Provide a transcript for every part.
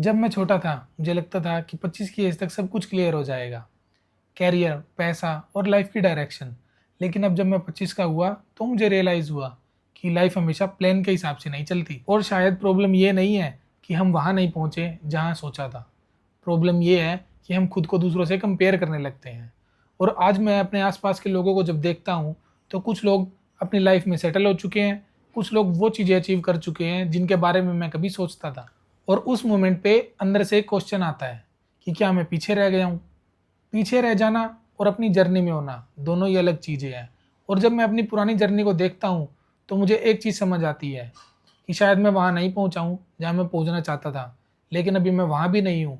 जब मैं छोटा था मुझे लगता था कि 25 की एज तक सब कुछ क्लियर हो जाएगा, कैरियर, पैसा और लाइफ की डायरेक्शन। लेकिन अब जब मैं 25 का हुआ तो मुझे रियलाइज़ हुआ कि लाइफ हमेशा प्लान के हिसाब से नहीं चलती। और शायद प्रॉब्लम ये नहीं है कि हम वहाँ नहीं पहुँचे जहाँ सोचा था। प्रॉब्लम ये है कि हम खुद को दूसरों से कंपेयर करने लगते हैं। और आज मैं अपने आसपास के लोगों को जब देखता हूँ तो कुछ लोग अपनी लाइफ में सेटल हो चुके हैं, कुछ लोग वो चीज़ें अचीव कर चुके हैं जिनके बारे में मैं कभी सोचता था। और उस मोमेंट पे अंदर से एक क्वेश्चन आता है कि क्या मैं पीछे रह गया हूँ। पीछे रह जाना और अपनी जर्नी में होना दोनों ही अलग चीज़ें हैं। और जब मैं अपनी पुरानी जर्नी को देखता हूँ तो मुझे एक चीज़ समझ आती है कि शायद मैं वहाँ नहीं पहुँचा हूँ जहाँ मैं पहुँचना चाहता था, लेकिन अभी मैं वहाँ भी नहीं हूँ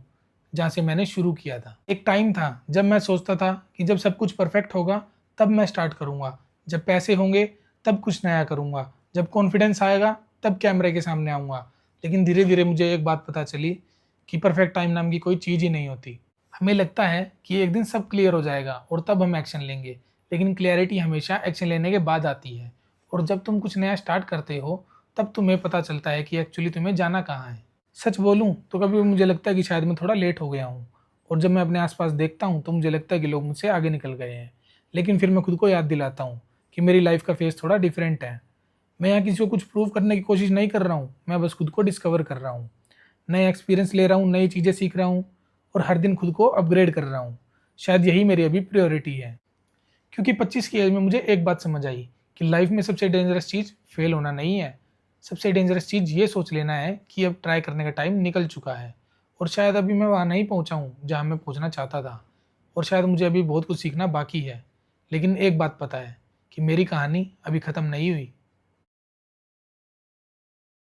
जहाँ से मैंने शुरू किया था। एक टाइम था जब मैं सोचता था कि जब सब कुछ परफेक्ट होगा तब मैं स्टार्ट करूँगा, जब पैसे होंगे तब कुछ नया करूँगा, जब कॉन्फिडेंस आएगा तब कैमरे के सामने आऊँगा। लेकिन धीरे धीरे मुझे एक बात पता चली कि परफेक्ट टाइम नाम की कोई चीज़ ही नहीं होती। हमें लगता है कि एक दिन सब क्लियर हो जाएगा और तब हम एक्शन लेंगे, लेकिन क्लैरिटी हमेशा एक्शन लेने के बाद आती है। और जब तुम कुछ नया स्टार्ट करते हो तब तुम्हें पता चलता है कि एक्चुअली तुम्हें जाना कहाँ है। सच बोलूँ तो कभी भी मुझे लगता है कि शायद मैं थोड़ा लेट हो गया हूँ, और जब मैं अपने आसपास देखता हूँ तो मुझे लगता है कि लोग मुझसे आगे निकल गए हैं। लेकिन फिर मैं खुद को याद दिलाता हूँ कि मेरी लाइफ का फेस थोड़ा डिफरेंट है। मैं यहाँ किसी को कुछ प्रूव करने की कोशिश नहीं कर रहा हूँ, मैं बस खुद को डिस्कवर कर रहा हूँ, नए एक्सपीरियंस ले रहा हूँ, नई चीज़ें सीख रहा हूँ और हर दिन खुद को अपग्रेड कर रहा हूँ। शायद यही मेरी अभी प्रायोरिटी है। क्योंकि 25 की एज में मुझे एक बात समझ आई कि लाइफ में सबसे डेंजरस चीज़ फेल होना नहीं है। सबसे डेंजरस चीज़ ये सोच लेना है कि अब ट्राई करने का टाइम निकल चुका है। और शायद अभी मैं वहाँ नहीं पहुँचा हूँ जहाँ मैं पहुँचना चाहता था, और शायद मुझे अभी बहुत कुछ सीखना बाकी है। लेकिन एक बात पता है कि मेरी कहानी अभी ख़त्म नहीं हुई।